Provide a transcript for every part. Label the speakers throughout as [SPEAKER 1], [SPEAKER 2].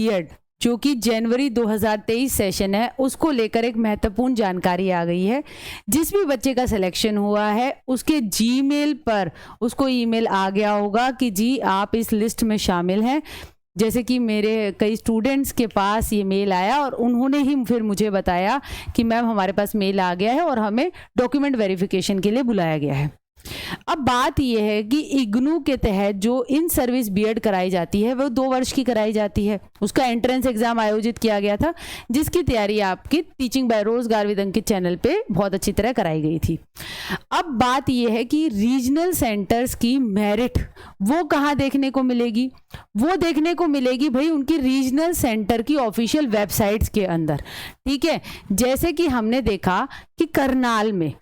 [SPEAKER 1] BEd जो कि जनवरी 2023 session है, उसको लेकर एक महत्वपूर्ण जानकारी आ गई है। जिस भी बच्चे का सिलेक्शन हुआ है उसके जीमेल पर उसको ईमेल आ गया होगा कि जी आप इस लिस्ट में शामिल हैं। जैसे कि मेरे कई स्टूडेंट्स के पास ये मेल आया और उन्होंने ही फिर मुझे बताया कि मैम हमारे पास मेल आ गया है और हमें डॉक्यूमेंट वेरिफिकेशन के लिए बुलाया गया है। अब बात यह है कि इग्नू के तहत जो इन सर्विस बीएड कराई जाती है वो 2 वर्ष की कराई जाती है। उसका एंट्रेंस एग्जाम आयोजित किया गया था जिसकी तैयारी आपकी टीचिंग बाय रोजगार विद अंकित चैनल पे बहुत अच्छी तरह कराई गई थी। अब बात यह है कि रीजनल सेंटर्स की मेरिट वो कहाँ देखने को मिलेगी? वो देखने को मिलेगी भाई उनकी रीजनल सेंटर की ऑफिशियल वेबसाइट्स के अंदर। ठीक है, जैसे कि हमने देखा कि करनाल में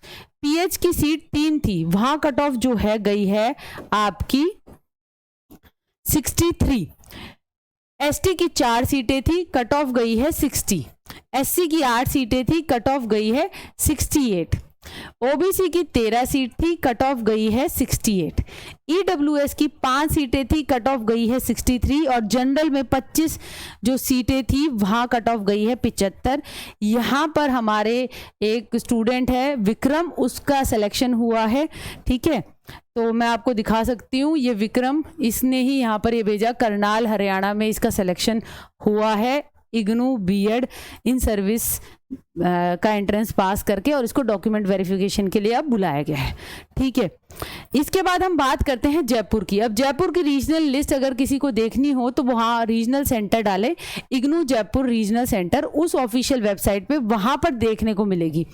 [SPEAKER 1] पीएच की सीट 3 थी, वहां कट ऑफ जो है गई है आपकी 63। एसटी की 4 सीटें थी, कट ऑफ गई है 60। एससी की 8 सीटें थी, कट ऑफ गई है 68। ओबीसी की 13 सीट थी, कट ऑफ गई है 68। ईडब्ल्यूएस की 5 सीटें थी, कट ऑफ गई है 63 और जनरल में 25 जो सीटें थी वहां कट ऑफ गई है 75। यहाँ पर हमारे एक स्टूडेंट है विक्रम, उसका सिलेक्शन हुआ है। ठीक है, तो मैं आपको दिखा सकती हूँ ये विक्रम, इसने ही यहाँ पर ये भेजा, करनाल हरियाणा में इसका सिलेक्शन हुआ है इग्नू बीएड इन सर्विस का एंट्रेंस पास करके और इसको डॉक्यूमेंट वेरिफिकेशन के लिए अब बुलाया गया है। ठीक है, इसके बाद हम बात करते हैं जयपुर की। अब जयपुर की रीजनल लिस्ट अगर किसी को देखनी हो तो वहाँ रीजनल सेंटर डाले, इग्नू जयपुर रीजनल सेंटर, उस ऑफिशियल वेबसाइट पे वहाँ पर देखने को मिलेगी।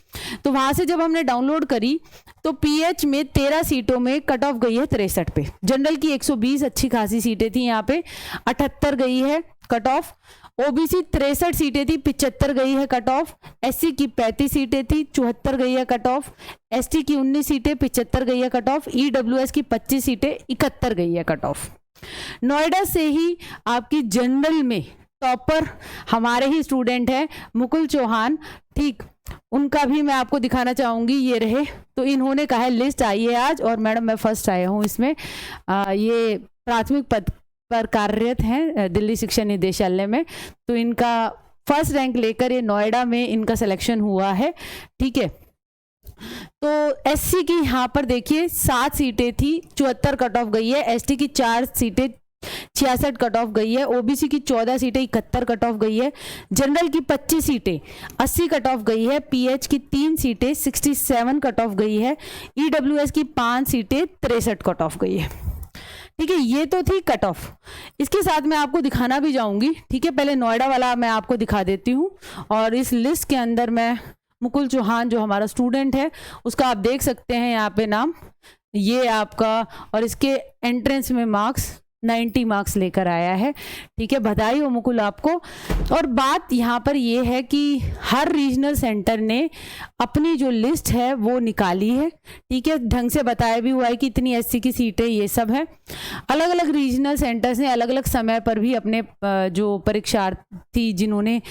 [SPEAKER 1] तो वहाँ से जब हमने डाउनलोड करी तो पीएच में 13 सीटों में कट ऑफ गई है 63 पे। जनरल की 120 अच्छी खासी सीटें थी, यहाँ पे 78 गई है कट ऑफ। ओबीसी 63 सीटें थी, 75 गई है कट ऑफ। एससी की 35 सीटें थी, 74 गई है कट ऑफ। एसटी की 19 सीटें, 75 गई है कट ऑफ। ईडब्ल्यूएस की 25 सीटें, 71 गई है कट ऑफ। नोएडा से ही आपकी जनरल में टॉपर हमारे ही स्टूडेंट हैं मुकुल चौहान। ठीक, उनका भी मैं आपको दिखाना चाहूंगी, ये रहे। तो इन्होंने कहा है लिस्ट आई है आज और मैडम मैं फर्स्ट आया हूँ इसमें। ये प्राथमिक पद पर कार्यरत हैं दिल्ली शिक्षा निदेशालय में। तो इनका फर्स्ट रैंक लेकर ये नोएडा में इनका सिलेक्शन हुआ है। ठीक है, तो एससी की यहाँ पर देखिए 7 सीटें थी, 74 कट ऑफ गई है। एसटी की 4 सीटें, 66 कट ऑफ गई है। ओबीसी की 14 सीटें, 71 कट ऑफ गई है। जनरल की 25 सीटें, 80 कट ऑफ गई है। पीएच की 3 सीटें, 67 कट ऑफ गई है। ईडब्ल्यूएस की 5 सीटें, 63 कट ऑफ गई है। ठीक है, ये तो थी कट ऑफ। इसके साथ मैं आपको दिखाना भी जाऊंगी। ठीक है, पहले नोएडा वाला मैं आपको दिखा देती हूँ और इस लिस्ट के अंदर मैं मुकुल चौहान जो हमारा स्टूडेंट है उसका आप देख सकते हैं यहाँ पे नाम, ये आपका, और इसके एंट्रेंस में मार्क्स 90 मार्क्स लेकर आया है। ठीक है, बधाई हो मुकुल आपको। और बात यहाँ पर ये है कि हर रीजनल सेंटर ने अपनी जो लिस्ट है वो निकाली है। ठीक है, ढंग से बताया भी हुआ है कि इतनी एससी की सीटें ये सब है। अलग अलग रीजनल सेंटर्स ने अलग अलग समय पर भी अपने जो परीक्षार्थी जिन्होंने,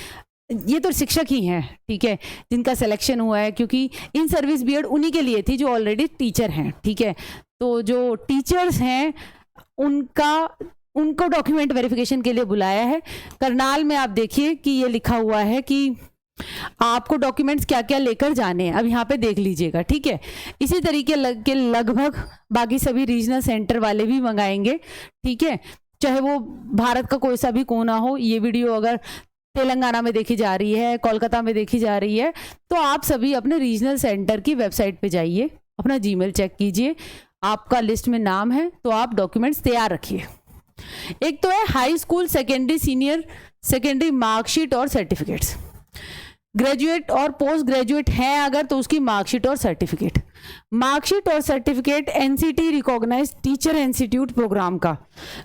[SPEAKER 1] ये तो शिक्षक ही हैं, ठीक है, जिनका सिलेक्शन हुआ है, क्योंकि इन सर्विस बीएड उन्हीं के लिए थी जो ऑलरेडी टीचर हैं। ठीक है, तो जो टीचर्स हैं उनको डॉक्यूमेंट वेरिफिकेशन के लिए बुलाया है। करनाल में आप देखिए कि ये लिखा हुआ है कि आपको डॉक्यूमेंट्स क्या क्या लेकर जाने हैं, अब यहाँ पे देख लीजिएगा। ठीक है, इसी तरीके के लगभग बाकी सभी रीजनल सेंटर वाले भी मंगाएंगे। ठीक है, चाहे वो भारत का कोई सा भी कोना हो। ये वीडियो अगर तेलंगाना में देखी जा रही है, कोलकाता में देखी जा रही है, तो आप सभी अपने रीजनल सेंटर की वेबसाइट पे जाइए, अपना जीमेल चेक कीजिए, आपका लिस्ट में नाम है तो आप डॉक्यूमेंट्स तैयार रखिए। एक तो है high school, secondary, senior secondary marksheet और सर्टिफिकेट्स। ग्रेजुएट और पोस्ट ग्रेजुएट हैं अगर तो उसकी मार्कशीट और सर्टिफिकेट। मार्कशीट और certificate NCT recognised teacher institute programme का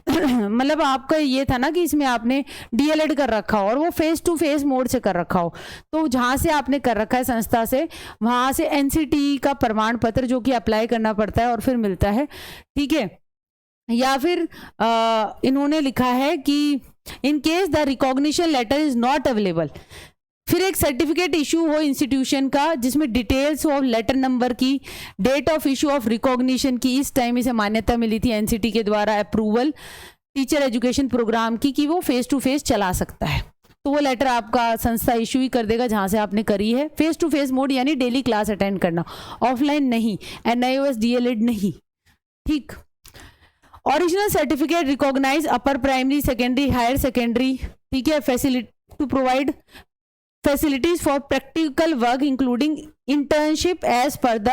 [SPEAKER 1] मतलब आपका ये था ना कि इसमें आपने डीएलएड कर रखा हो और वो फेस टू फेस मोड से कर रखा हो, तो जहाँ से आपने कर रखा है संस्था से, वहाँ से एनसीटी का प्रमाण पत्र जो कि अप्लाई करना पड़ता है और फिर मिलता है। ठीक है, या फिर इन्होंने लिखा है कि in case the recognition letter is not available, फिर एक सर्टिफिकेट इशू हो इंस्टीट्यूशन का जिसमें डिटेल्स हो, लेटर नंबर की, date of issue of recognition की, इस टाइम इसे मान्यता मिली थी एनसीटी के द्वारा, अप्रूवल, टीचर एजुकेशन प्रोग्राम की कि वो फेस टू फेस चला सकता है, तो वो लेटर आपका संस्था इशू ही कर देगा जहाँ से आपने करी है। फेस टू फेस मोड यानी डेली क्लास अटेंड करना, ऑफलाइन नहीं, NIOS DLED नहीं, ठीक। Original certificate recognise upper primary secondary higher secondary, ठीक है, facility to provide facilities for practical work including internship as per the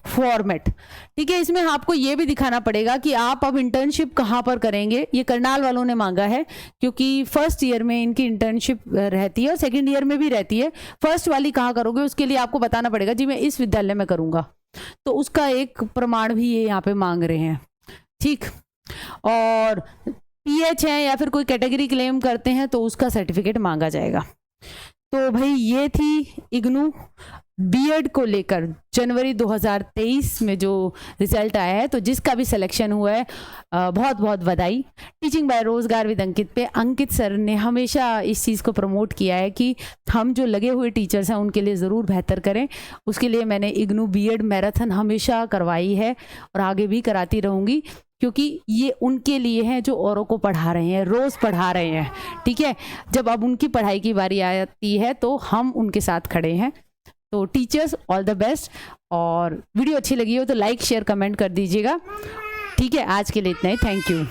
[SPEAKER 1] format, ठीक है। इसमें आपको ये भी दिखाना पड़ेगा कि आप अब इंटर्नशिप कहाँ पर करेंगे। ये करनाल वालों ने मांगा है क्योंकि फर्स्ट ईयर में इनकी इंटर्नशिप रहती है और सेकंड ईयर में भी रहती है। फर्स्ट वाली कहाँ करोगे उसके लिए आपको बताना पड़ेगा जी मैं इस विद्यालय में करूँगा, तो उसका एक प्रमाण भी ये यहाँ पे मांग रहे हैं, ठीक। और PH है या फिर कोई कैटेगरी क्लेम करते हैं तो उसका सर्टिफिकेट मांगा जाएगा। तो भाई ये थी इग्नू बीएड को लेकर जनवरी 2023 में जो रिजल्ट आया है, तो जिसका भी सिलेक्शन हुआ है बहुत बहुत बधाई। टीचिंग बाय रोजगार विद अंकित पे अंकित सर ने हमेशा इस चीज़ को प्रमोट किया है कि हम जो लगे हुए टीचर्स हैं उनके लिए ज़रूर बेहतर करें। उसके लिए मैंने इग्नू बीएड मैराथन हमेशा करवाई है और आगे भी कराती रहूँगी, क्योंकि ये उनके लिए हैं जो औरों को पढ़ा रहे हैं, रोज़ पढ़ा रहे हैं, ठीक है। जब अब उनकी पढ़ाई की बारी आती है तो हम उनके साथ खड़े हैं। तो टीचर्स ऑल द बेस्ट, और वीडियो अच्छी लगी हो तो लाइक शेयर कमेंट कर दीजिएगा, ठीक है। आज के लिए इतना ही, थैंक यू।